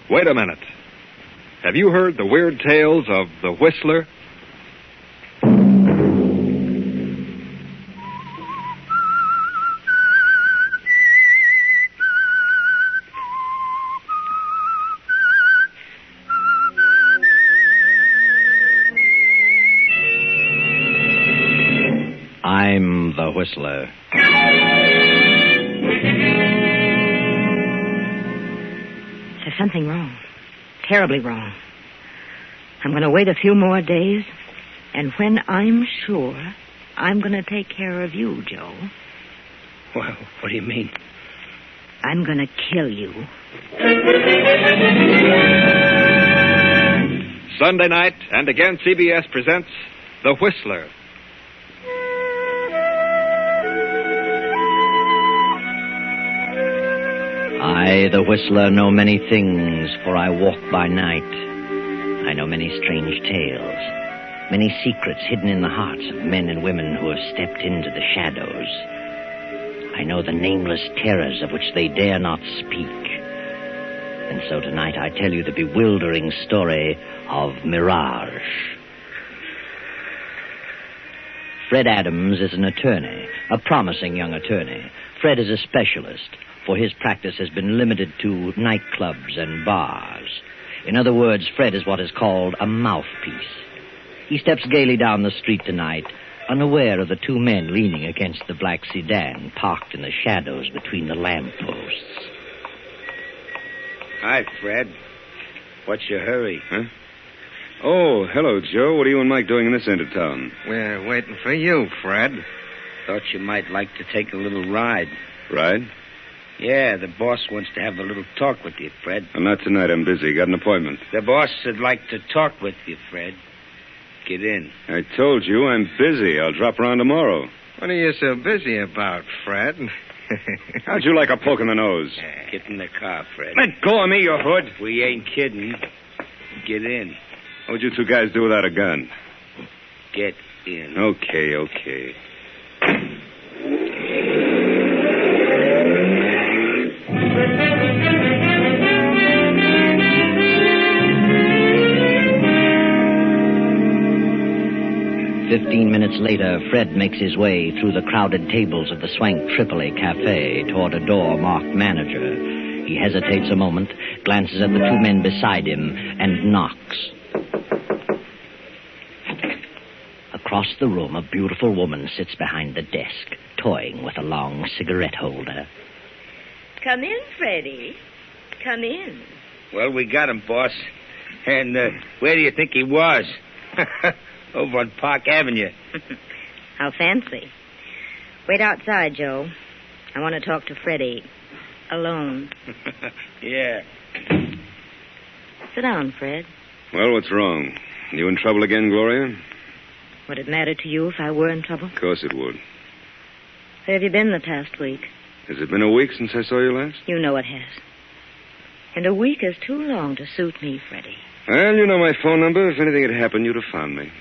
Wait a minute. Have you heard the weird tales of the Whistler? I'm the Whistler. There's something wrong. Terribly wrong. I'm going to wait a few more days, and when I'm sure, I'm going to take care of you, Joe. Well, what do you mean? I'm going to kill you. Sunday night, and again CBS presents The Whistler. I, the Whistler, know many things, for I walk by night. I know many strange tales, many secrets hidden in the hearts of men and women who have stepped into the shadows. I know the nameless terrors of which they dare not speak. And so tonight I tell you the bewildering story of Mirage. Fred Adams is an attorney, a promising young attorney. Fred is a specialist, for his practice has been limited to nightclubs and bars. In other words, Fred is what is called a mouthpiece. He steps gaily down the street tonight, unaware of the two men leaning against the black sedan, parked in the shadows between the lampposts. Hi, Fred. What's your hurry? Huh? Oh, hello, Joe. What are you and Mike doing in this end of town? We're waiting for you, Fred. Thought you might like to take a little ride. Ride? Yeah, the boss wants to have a little talk with you, Fred. Not tonight. I'm busy. Got an appointment. The boss would like to talk with you, Fred. Get in. I told you I'm busy. I'll drop around tomorrow. What are you so busy about, Fred? How'd you like a poke in the nose? Get in the car, Fred. Let go of me, you hood. We ain't kidding. Get in. What would you two guys do without a gun? Get in. Okay. 15 minutes later, Fred makes his way through the crowded tables of the Swank Tripoli Cafe toward a door marked manager. He hesitates a moment, glances at the two men beside him, and knocks. Across the room, a beautiful woman sits behind the desk, toying with a long cigarette holder. Come in, Freddie. Come in. Well, we got him, boss. And where do you think he was? Over on Park Avenue. How fancy. Wait outside, Joe. I want to talk to Freddie. Alone. Yeah. Sit down, Fred. Well, what's wrong? You in trouble again, Gloria? Would it matter to you if I were in trouble? Of course it would. Where have you been the past week? Has it been a week since I saw you last? You know it has. And a week is too long to suit me, Freddie. Well, you know my phone number. If anything had happened, you'd have found me.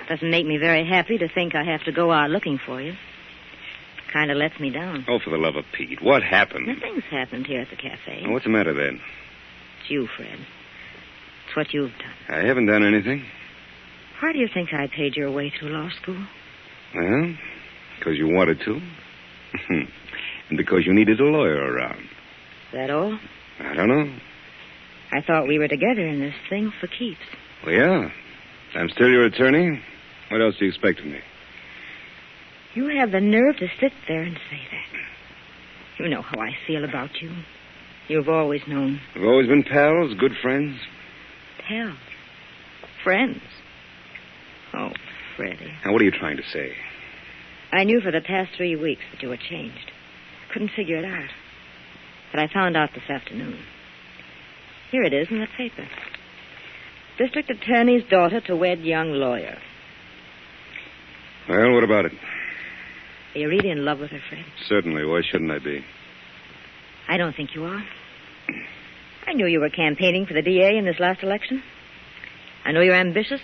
Doesn't make me very happy to think I have to go out looking for you. Kind of lets me down. Oh, for the love of Pete. What happened? Nothing's happened here at the cafe. Oh, what's the matter then? It's you, Fred. It's what you've done. I haven't done anything. Why do you think I paid your way through law school? Well, because you wanted to. And because you needed a lawyer around. Is that all? I don't know. I thought we were together in this thing for keeps. Well, yeah. I'm still your attorney. What else do you expect of me? You have the nerve to sit there and say that. You know how I feel about you. You've always known. We've always been pals, good friends. Pals. Friends. Oh, Freddie. Now, what are you trying to say? I knew for the past 3 weeks that you were changed. Couldn't figure it out. But I found out this afternoon. Here it is in the paper. District Attorney's daughter to wed young lawyer. Well, what about it? Are you really in love with her, Fred? Certainly. Why shouldn't I be? I don't think you are. I knew you were campaigning for the DA in this last election. I know you're ambitious.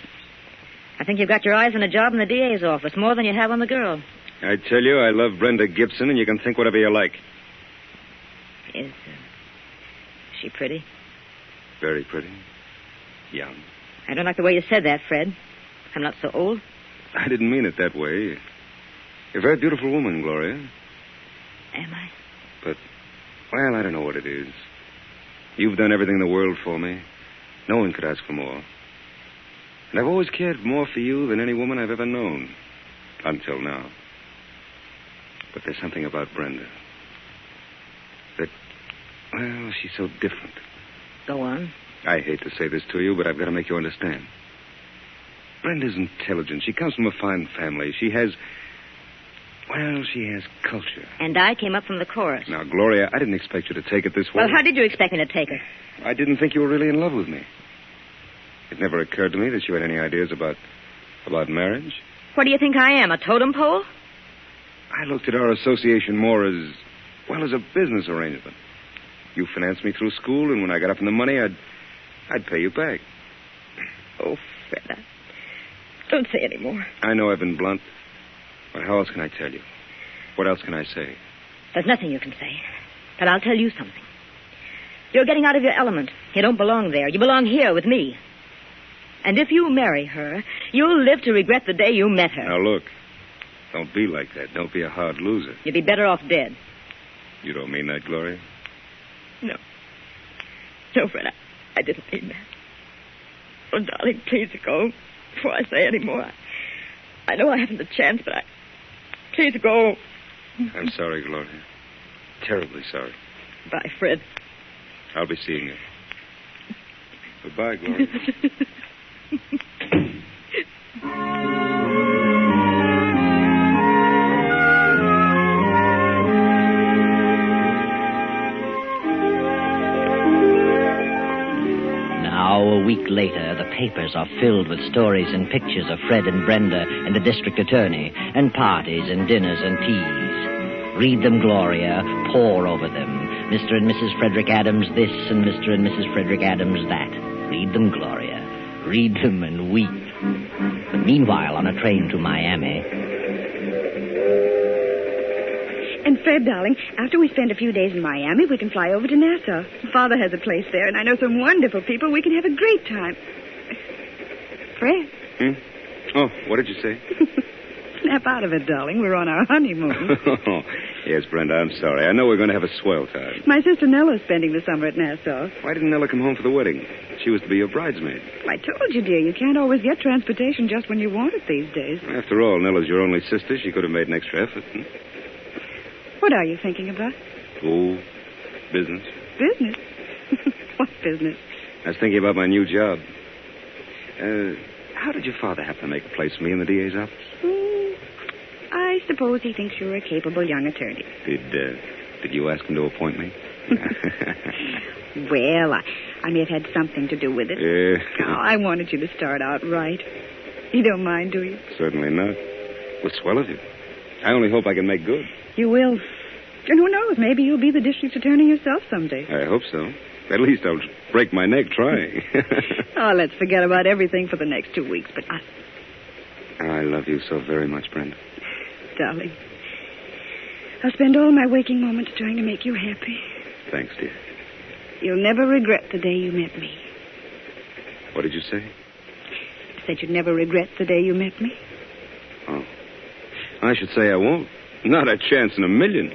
I think you've got your eyes on a job in the DA's office, more than you have on the girl. I tell you, I love Brenda Gibson, and you can think whatever you like. Is she pretty? Very pretty. Young. I don't like the way you said that, Fred. I'm not so old. I didn't mean it that way. You're a very beautiful woman, Gloria. Am I? But, well, I don't know what it is. You've done everything in the world for me. No one could ask for more. And I've always cared more for you than any woman I've ever known. Until now. But there's something about Brenda. That, well, she's so different. Go on. I hate to say this to you, but I've got to make you understand. Brenda's intelligent. She comes from a fine family. She has culture. And I came up from the chorus. Now, Gloria, I didn't expect you to take it this way. Well, how did you expect me to take it? I didn't think you were really in love with me. It never occurred to me that you had any ideas about marriage. What do you think I am, a totem pole? I looked at our association more as a business arrangement. You financed me through school, and when I got up in the money, I'd pay you back. Oh, Fred, don't say any more. I know I've been blunt, but how else can I tell you? What else can I say? There's nothing you can say, but I'll tell you something. You're getting out of your element. You don't belong there. You belong here with me. And if you marry her, you'll live to regret the day you met her. Now, look. Don't be like that. Don't be a hard loser. You'd be better off dead. You don't mean that, Gloria? No. No, Fred, I didn't mean that. Oh, darling, please go before I say any more. I know I haven't the chance, but please go. I'm sorry, Gloria. Terribly sorry. Bye, Fred. I'll be seeing you. Goodbye, Gloria. A week later, the papers are filled with stories and pictures of Fred and Brenda and the district attorney, and parties and dinners and teas. Read them, Gloria. Pore over them. Mr. and Mrs. Frederick Adams this and Mr. and Mrs. Frederick Adams that. Read them, Gloria. Read them and weep. But meanwhile, on a train to Miami... And Fred, darling, after we spend a few days in Miami, we can fly over to Nassau. Father has a place there, and I know some wonderful people. We can have a great time. Fred? Oh, what did you say? Snap out of it, darling. We're on our honeymoon. Yes, Brenda, I'm sorry. I know we're going to have a swell time. My sister Nella's spending the summer at Nassau. Why didn't Nella come home for the wedding? She was to be your bridesmaid. I told you, dear, you can't always get transportation just when you want it these days. After all, Nella's your only sister. She could have made an extra effort. What are you thinking about? Oh, business. Business? What business? I was thinking about my new job. How did your father happen to make a place for me in the DA's office? I suppose he thinks you're a capable young attorney. Did you ask him to appoint me? Well, I may have had something to do with it. I wanted you to start out right. You don't mind, do you? Certainly not. Well, swell of you. I only hope I can make good. You will. And who knows, maybe you'll be the district attorney yourself someday. I hope so. At least I'll break my neck trying. Oh, let's forget about everything for the next 2 weeks, but I love you so very much, Brenda. Darling, I'll spend all my waking moments trying to make you happy. Thanks, dear. You'll never regret the day you met me. What did you say? I said you'd never regret the day you met me. Oh. I should say I won't. Not a chance in a million.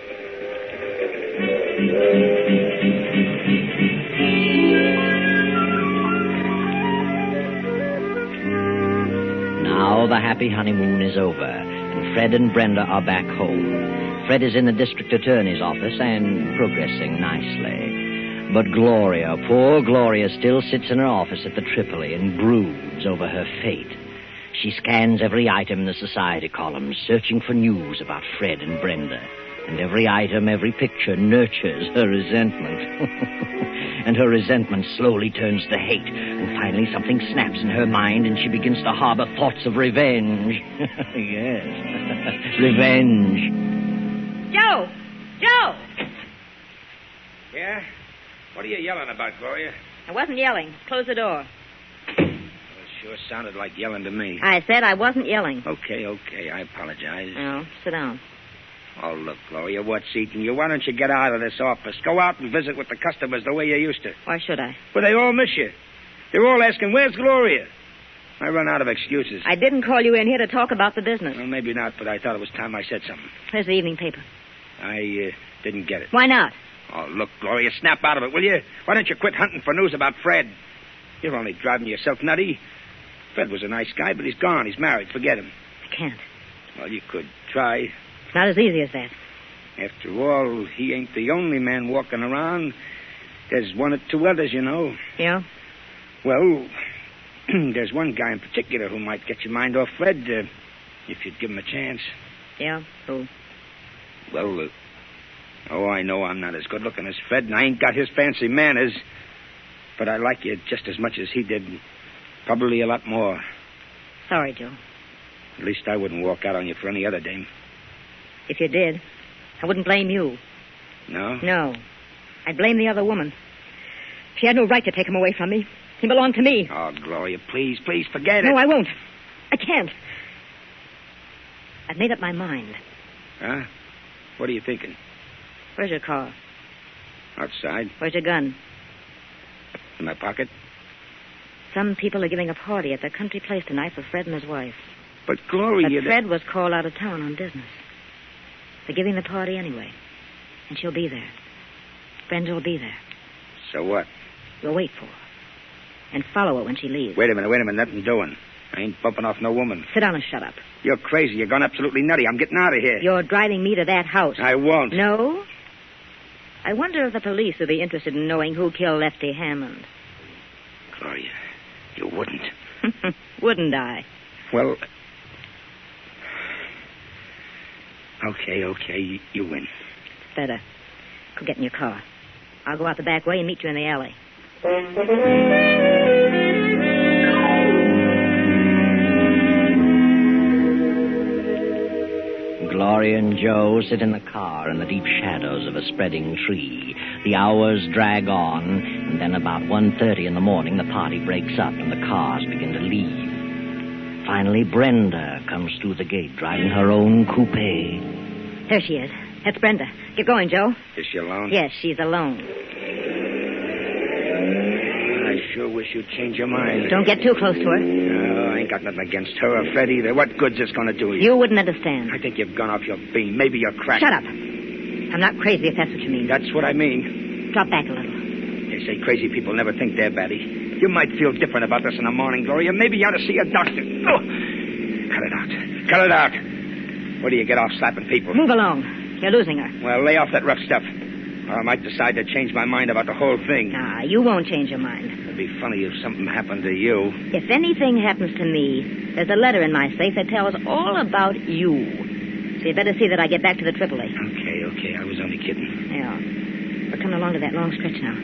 Now the happy honeymoon is over, and Fred and Brenda are back home. Fred is in the district attorney's office and progressing nicely. But Gloria, poor Gloria, still sits in her office at the Tripoli and broods over her fate. She scans every item in the society columns, searching for news about Fred and Brenda. And every item, every picture nurtures her resentment. And her resentment slowly turns to hate. And finally something snaps in her mind and she begins to harbor thoughts of revenge. Yes, revenge. Joe! Joe! Yeah? What are you yelling about, Gloria? I wasn't yelling. Close the door. Sure sounded like yelling to me. I said I wasn't yelling. Okay. I apologize. Oh, sit down. Oh, look, Gloria, what's eating you? Why don't you get out of this office? Go out and visit with the customers the way you used to. Why should I? Well, they all miss you. They're all asking, where's Gloria? I run out of excuses. I didn't call you in here to talk about the business. Well, maybe not, but I thought it was time I said something. Where's the evening paper? I didn't get it. Why not? Oh, look, Gloria, snap out of it, will you? Why don't you quit hunting for news about Fred? You're only driving yourself nutty. Fred was a nice guy, but he's gone. He's married. Forget him. I can't. Well, you could try. It's not as easy as that. After all, he ain't the only man walking around. There's one or two others, you know. Yeah? Well, there's one guy in particular who might get your mind off Fred, if you'd give him a chance. Yeah? Who? Well, I know I'm not as good-looking as Fred, and I ain't got his fancy manners. But I like you just as much as he did. Probably a lot more. Sorry, Joe. At least I wouldn't walk out on you for any other dame. If you did, I wouldn't blame you. No? No. I'd blame the other woman. She had no right to take him away from me. He belonged to me. Oh, Gloria, please, forget it. No, I won't. I can't. I've made up my mind. Huh? What are you thinking? Where's your car? Outside. Where's your gun? In my pocket. Some people are giving a party at their country place tonight for Fred and his wife. But, Gloria... But Fred was called out of town on business. They're giving the party anyway. And she'll be there. Friends will be there. So what? You'll wait for her. And follow her when she leaves. Wait a minute. Nothing doing. I ain't bumping off no woman. Sit down and shut up. You're crazy. You're gone absolutely nutty. I'm getting out of here. You're driving me to that house. I won't. No? I wonder if the police would be interested in knowing who killed Lefty Hammond. Gloria, you wouldn't. Wouldn't I? Well... Okay. You win. Better. Go get in your car. I'll go out the back way and meet you in the alley. Gloria and Joe sit in the car in the deep shadows of a spreading tree. The hours drag on, and then about 1:30 in the morning, the party breaks up and the cars begin to leave. Finally, Brenda comes through the gate, driving her own coupe. There she is. That's Brenda. Get going, Joe. Is she alone? Yes, she's alone. I sure wish you'd change your mind. Don't get too close to her. No, I ain't got nothing against her or Fred either. What good's this going to do you? You wouldn't understand. I think you've gone off your beam. Maybe you're cracked. Shut up. I'm not crazy, if that's what you mean. That's what I mean. Drop back a little. They say crazy people never think they're batty. You might feel different about this in the morning, Gloria. Maybe you ought to see a doctor. Oh. Cut it out. What do you get off slapping people? Move along. You're losing her. Well, lay off that rough stuff. Or I might decide to change my mind about the whole thing. Nah, you won't change your mind. It'd be funny if something happened to you. If anything happens to me, there's a letter in my safe that tells all about you. So you'd better see that I get back to the AAA. Okay. I was only kidding. Yeah. We're coming along to that long stretch now.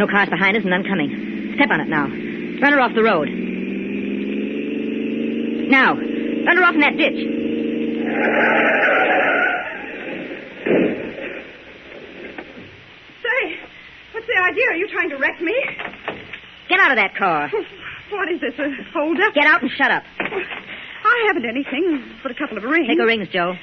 No cars behind us and none coming. Step on it now. Run her off the road. Now, run her off in that ditch. Say, what's the idea? Are you trying to wreck me? Get out of that car. What is this, a hold-up? Get out and shut up. I haven't anything but a couple of rings. Take her rings, Joe.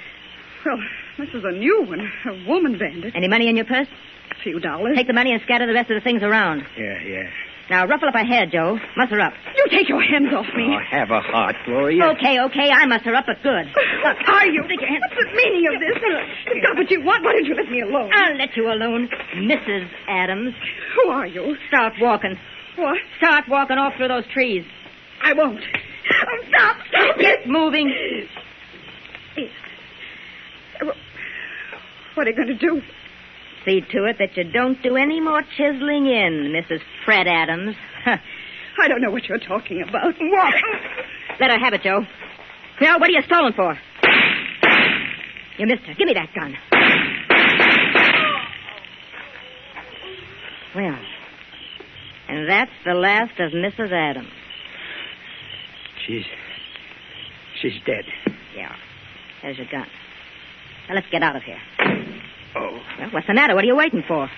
Well, this is a new one. A woman bandit. Any money in your purse? A few dollars. Take the money and scatter the rest of the things around. Yeah. Now, ruffle up her hair, Joe. Muss her up. You take your hands off me. Oh, have a heart, Gloria. Okay. I muss her up, but good. Are you? What's the meaning of this? It's not what you want. Why don't you let me alone? I'll let you alone, Mrs. Adams. Who are you? Start walking. What? Start walking off through those trees. I won't. Oh, stop. Get moving. What are you going to do? See to it that you don't do any more chiseling in, Mrs. Fred Adams. I don't know what you're talking about. Walk. Let her have it, Joe. Now, what are you stolen for? You missed her. Give me that gun. Well, and that's the last of Mrs. Adams. She's dead. Yeah. There's your gun. Now, let's get out of here. Oh. Well, what's the matter? What are you waiting for?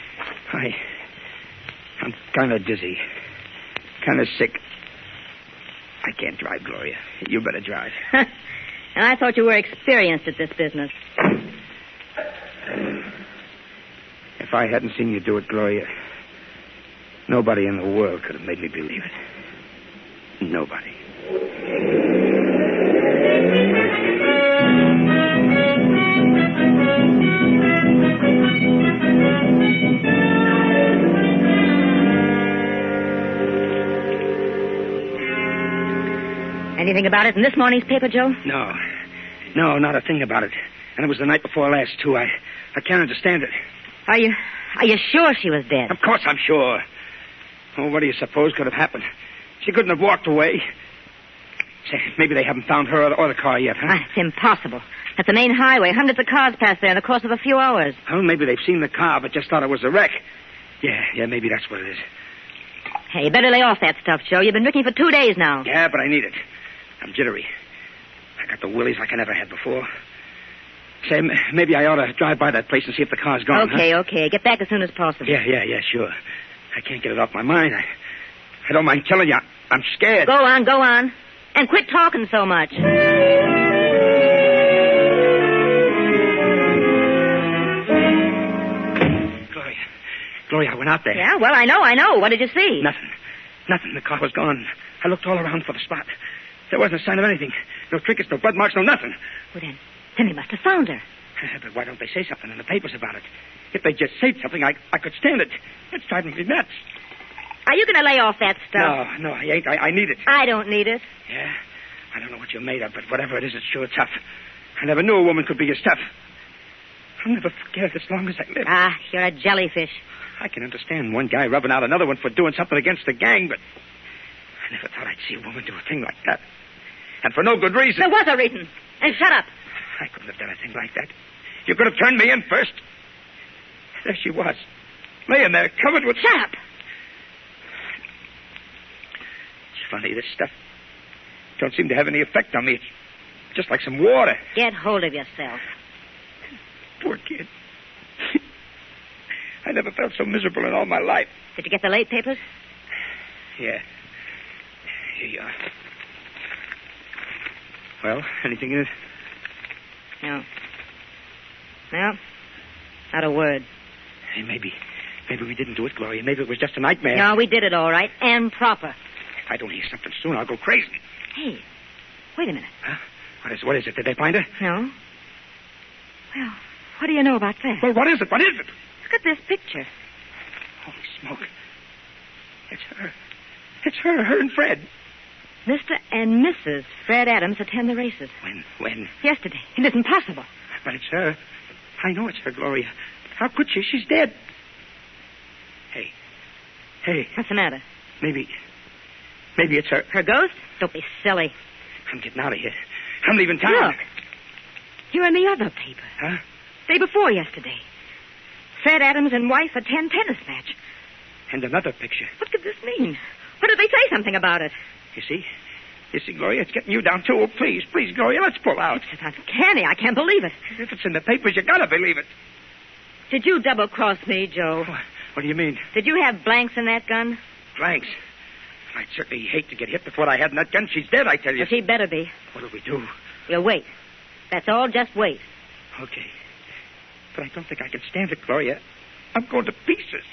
I'm kind of dizzy. Kind of sick. I can't drive, Gloria. You better drive. And I thought you were experienced at this business. If I hadn't seen you do it, Gloria, nobody in the world could have made me believe it. Nobody. Anything about it in this morning's paper, Joe? No, not a thing about it. And it was the night before last, too. I can't understand it. Are you sure she was dead? Of course I'm sure. Oh, what do you suppose could have happened? She couldn't have walked away. Say, maybe they haven't found her or the car yet, huh? It's impossible. That's the main highway. Hundreds of cars pass there in the course of a few hours. Oh, maybe they've seen the car but just thought it was a wreck. Yeah, maybe that's what it is. Hey, you better lay off that stuff, Joe. You've been drinking for 2 days now. Yeah, but I need it. I'm jittery. I got the willies like I never had before. Say, maybe I ought to drive by that place and see if the car's gone. Okay. Get back as soon as possible. Yeah, sure. I can't get it off my mind. I don't mind telling you, I'm scared. Go on. And quit talking so much. Gloria, I went out there. Yeah, well, I know. What did you see? Nothing. The car was gone. I looked all around for the spot. There wasn't a sign of anything. No trinkets, no blood marks, no nothing. Well, then they must have found her. But why don't they say something in the papers about it? If they just said something, I could stand it. It's driving me nuts. Are you going to lay off that stuff? No, I ain't. I need it. I don't need it. Yeah? I don't know what you're made of, but whatever it is, it's sure tough. I never knew a woman could be as tough. I'll never forget it as long as I live. You're a jellyfish. I can understand one guy rubbing out another one for doing something against the gang, but I never thought I'd see a woman do a thing like that. And for no good reason. There was a reason. And shut up. I couldn't have done a thing like that. You could have turned me in first. There she was, laying there, covered with... Shut up. It's funny, this stuff don't seem to have any effect on me. It's just like some water. Get hold of yourself. Poor kid. I never felt so miserable in all my life. Did you get the late papers? Yeah. Here you are. Well, anything in it? No. Not a word. Hey, maybe we didn't do it, Gloria. Maybe it was just a nightmare. No, we did it all right, and proper. If I don't hear something soon, I'll go crazy. Hey, wait a minute. Huh? What is it? Did they find her? No. Well, what do you know about that? Well, what is it? Look at this picture. Holy smoke. It's her and Fred. Mr. and Mrs. Fred Adams attend the races. When? Yesterday. It isn't possible. But it's her. I know it's her, Gloria. How could she? She's dead. Hey. What's the matter? Maybe it's her. Her ghost? Don't be silly. I'm getting out of here. I'm leaving town. Look. You're in the other paper. Huh? Day before yesterday. Fred Adams and wife attend tennis match. And another picture. What could this mean? What did they say something about it? You see, Gloria, it's getting you down, too. Oh, please, Gloria, let's pull out. It's uncanny. I can't believe it. If it's in the papers, you gotta believe it. Did you double-cross me, Joe? What do you mean? Did you have blanks in that gun? Blanks? I'd certainly hate to get hit with what I had in that gun. She's dead, I tell you. Well, she better be. What'll we do? We'll wait. That's all, just wait. Okay. But I don't think I can stand it, Gloria. I'm going to pieces.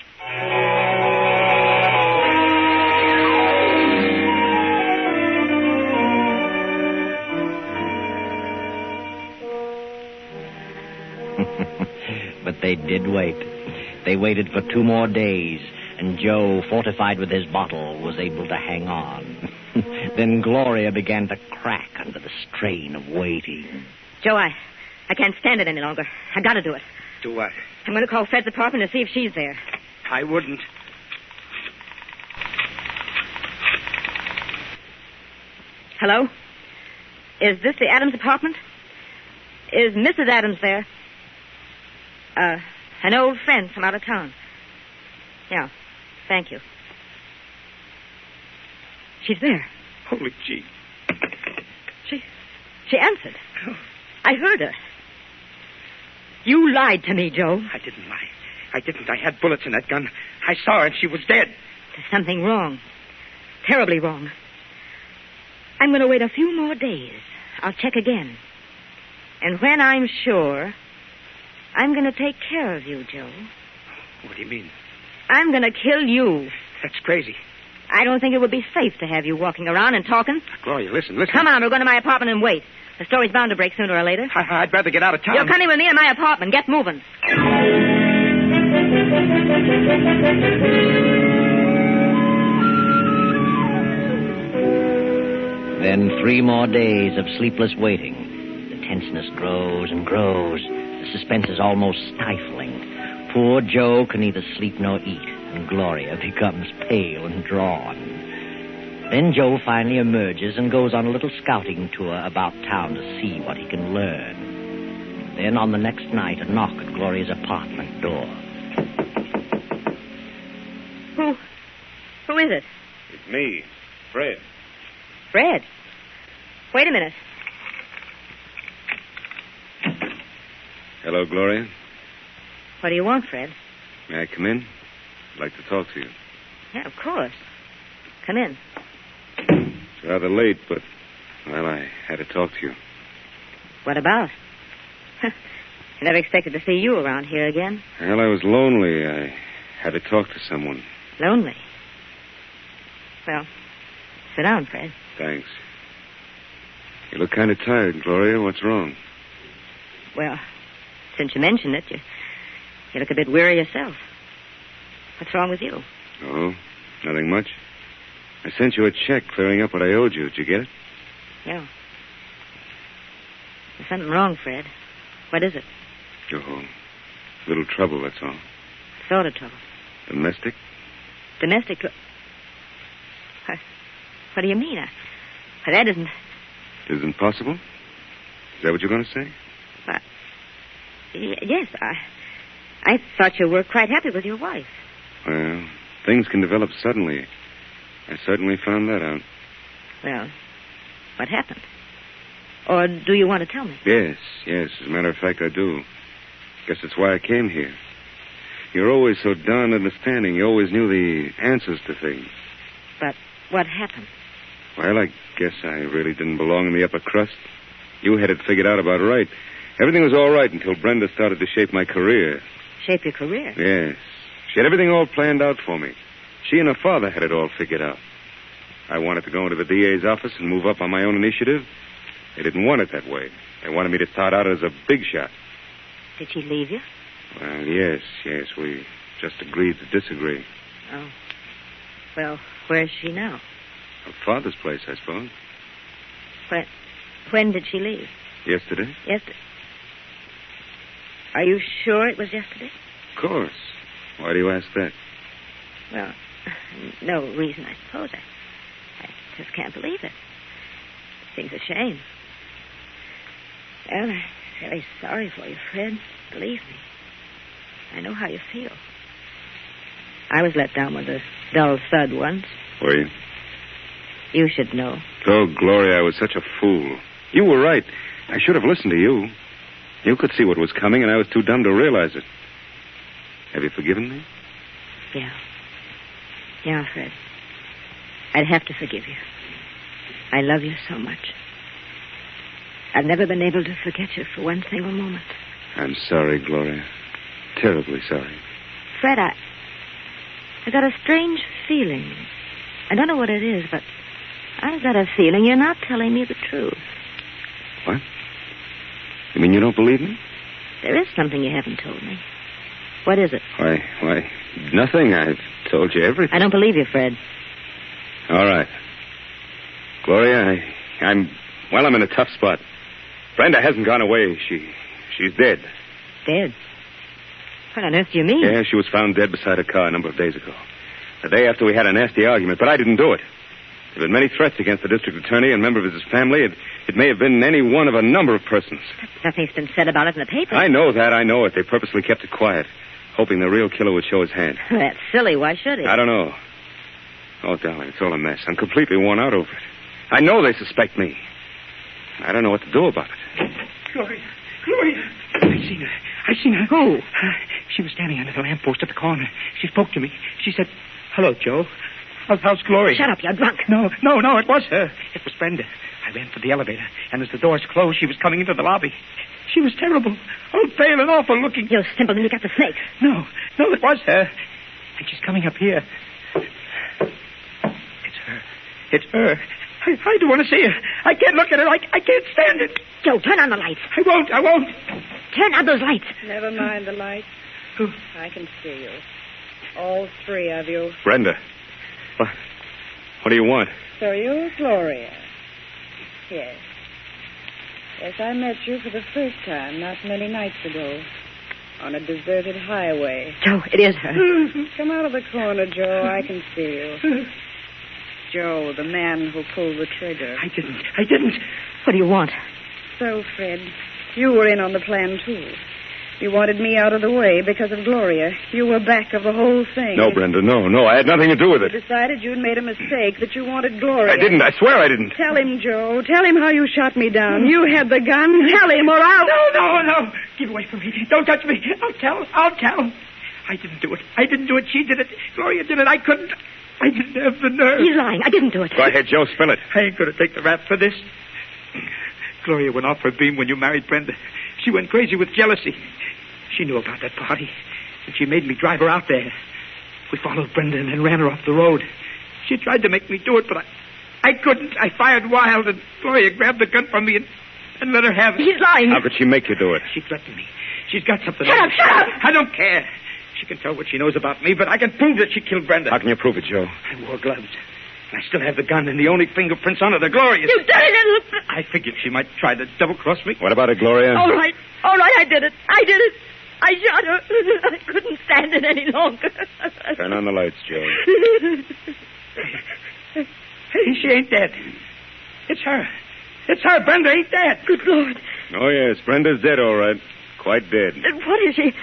But they did wait. They waited for 2 more days, and Joe, fortified with his bottle, was able to hang on. Then Gloria began to crack under the strain of waiting. Joe, I can't stand it any longer. I gotta do it. Do what? I'm going to call Fred's apartment and see if she's there. I wouldn't. Hello? Is this the Adams apartment? Is Mrs. Adams there? An old friend from out of town. Yeah, thank you. She's there. Holy gee. She answered. Oh. I heard her. You lied to me, Joe. I didn't lie. I didn't. I had bullets in that gun. I saw her and she was dead. There's something wrong. Terribly wrong. I'm going to wait a few more days. I'll check again. And when I'm sure, I'm going to take care of you, Joe. What do you mean? I'm going to kill you. That's crazy. I don't think it would be safe to have you walking around and talking. Gloria, listen. Come on, we're going to my apartment and wait. The story's bound to break sooner or later. I'd rather get out of town. You're coming with me to my apartment. Get moving. Then 3 more days of sleepless waiting. The tenseness grows and grows. The suspense is almost stifling. Poor Joe can neither sleep nor eat, and Gloria becomes pale and drawn. Then Joe finally emerges and goes on a little scouting tour about town to see what he can learn. Then on the next night, a knock at Gloria's apartment door. Who is it? It's me, Fred. Fred. Wait a minute. Hello, Gloria. What do you want, Fred? May I come in? I'd like to talk to you. Yeah, of course. Come in. It's rather late, but, well, I had to talk to you. What about? I never expected to see you around here again. Well, I was lonely. I had to talk to someone. Lonely? Well, sit down, Fred. Thanks. You look kind of tired, Gloria. What's wrong? Well, since you mentioned it, you look a bit weary yourself. What's wrong with you? Oh, nothing much. I sent you a check clearing up what I owed you. Did you get it? Yeah. There's something wrong, Fred. What is it? Oh, little trouble, that's all. What sort of trouble? Domestic? Domestic trouble? What do you mean? That isn't... Isn't possible? Is that what you're going to say? Yes, I thought you were quite happy with your wife. Well, things can develop suddenly. I certainly found that out. Well, what happened? Or do you want to tell me? Yes. As a matter of fact, I do. Guess that's why I came here. You're always so darn understanding. You always knew the answers to things. But what happened? Well, I guess I really didn't belong in the upper crust. You had it figured out about right. Everything was all right until Brenda started to shape my career. Shape your career? Yes. She had everything all planned out for me. She and her father had it all figured out. I wanted to go into the DA's office and move up on my own initiative. They didn't want it that way. They wanted me to start out as a big shot. Did she leave you? Well, yes. We just agreed to disagree. Oh. Well, where's she now? Her father's place, I suppose. When did she leave? Yesterday. Yesterday. Are you sure it was yesterday? Of course. Why do you ask that? Well, no reason, I suppose. I just can't believe it. Seems a shame. Well, I'm very sorry for you, Fred. Believe me. I know how you feel. I was let down with a dull thud once. Were you? You should know. Oh, Gloria, I was such a fool. You were right. I should have listened to you. You could see what was coming, and I was too dumb to realize it. Have you forgiven me? Yeah. Yeah, Fred. I'd have to forgive you. I love you so much. I've never been able to forget you for one single moment. I'm sorry, Gloria. Terribly sorry. Fred, I got a strange feeling. I don't know what it is, but I've got a feeling you're not telling me the truth. What? You mean you don't believe me? There is something you haven't told me. What is it? Why, nothing. I've told you everything. I don't believe you, Fred. All right. Gloria, I'm in a tough spot. Brenda hasn't gone away. She's dead. Dead? What on earth do you mean? Yeah, she was found dead beside a car a number of days ago. The day after we had a nasty argument, but I didn't do it. There have been many threats against the district attorney and a member of his family. It may have been any one of a number of persons. Nothing's been said about it in the paper. I know that. I know it. They purposely kept it quiet, hoping the real killer would show his hand. That's silly. Why should he? I don't know. Oh, darling, it's all a mess. I'm completely worn out over it. I know they suspect me. I don't know what to do about it. Gloria. I seen her. Who? She was standing under the lamppost at the corner. She spoke to me. She said, "Hello, Joe. How's Gloria?" Shut up, you're drunk. No, it was her. It was Brenda. I ran for the elevator, and as the doors closed, she was coming into the lobby. She was terrible. Old, pale, and awful looking. You simpleton, you got the snakes. No, it was her. And she's coming up here. It's her. I don't want to see her. I can't look at her. I can't stand it. Joe, turn on the lights. I won't. Turn on those lights. Never mind the lights. I can see you. All three of you. Brenda. What do you want? So you're Gloria. Yes. Yes, I met you for the first time not many nights ago. On a deserted highway. Joe, it is her. Come out of the corner, Joe. I can see you. Joe, the man who pulled the trigger. I didn't. What do you want? So, Fred, you were in on the plan, too. You wanted me out of the way because of Gloria. You were back of the whole thing. No, Brenda, no. I had nothing to do with it. You decided you'd made a mistake, that you wanted Gloria. I didn't. I swear I didn't. Tell him, Joe. Tell him how you shot me down. You had the gun. Tell him or I'll... No. Get away from me. Don't touch me. I'll tell. I didn't do it. She did it. Gloria did it. I couldn't. I didn't have the nerve. He's lying. I didn't do it. Go ahead, Joe. Spill it. I ain't going to take the rap for this. Gloria went off her beam when you married Brenda. She went crazy with jealousy. She knew about that party, and she made me drive her out there. We followed Brenda and then ran her off the road. She tried to make me do it, but I couldn't. I fired wild, and Gloria grabbed the gun from me and let her have it. He's lying. How could she make you do it? She threatened me. She's got something. Shut up! I don't care. She can tell what she knows about me, but I can prove that she killed Brenda. How can you prove it, Joe? I wore gloves. And I still have the gun, and the only fingerprints on it are Gloria's. You dirty little... I figured she might try to double-cross me. What about it, Gloria? All right, I did it. I shot her. I couldn't stand it any longer. Turn on the lights, Joe. Hey, she ain't dead. It's her. Brenda ain't dead. Good Lord. Oh, yes. Brenda's dead, all right. Quite dead. What is she?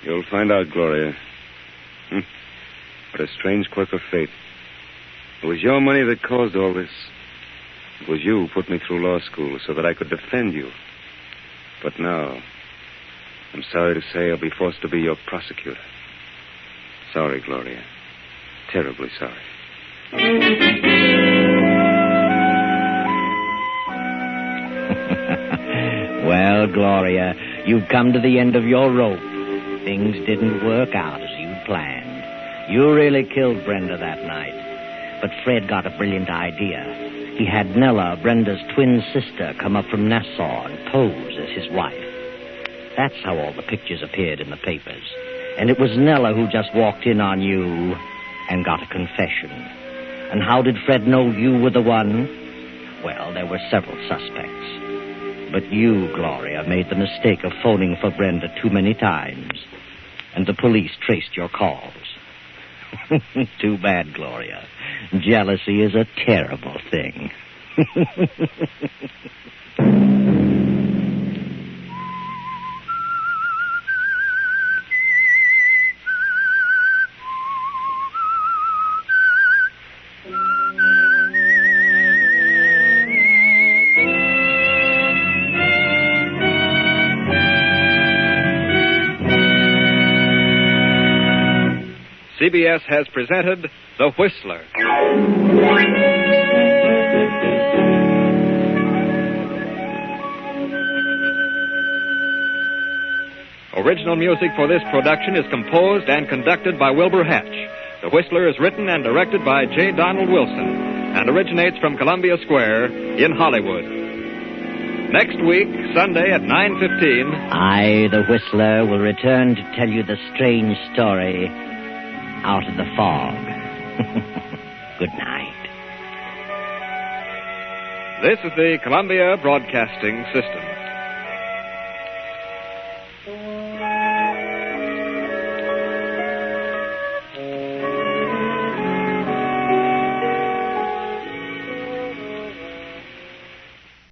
You'll find out, Gloria. What a strange quirk of fate. It was your money that caused all this. It was you who put me through law school so that I could defend you. But now, I'm sorry to say I'll be forced to be your prosecutor. Sorry, Gloria. Terribly sorry. Well, Gloria, you've come to the end of your rope. Things didn't work out as you'd planned. You really killed Brenda that night. But Fred got a brilliant idea. He had Nella, Brenda's twin sister, come up from Nassau and pose as his wife. That's how all the pictures appeared in the papers. And it was Nella who just walked in on you and got a confession. And how did Fred know you were the one? Well, there were several suspects. But you, Gloria, made the mistake of phoning for Brenda too many times. And the police traced your calls. Too bad, Gloria. Jealousy is a terrible thing. CBS has presented The Whistler. Original music for this production is composed and conducted by Wilbur Hatch. The Whistler is written and directed by J. Donald Wilson and originates from Columbia Square in Hollywood. Next week, Sunday at 9:15... I, the Whistler, will return to tell you the strange story out of the fog. Good night. This is the Columbia Broadcasting System.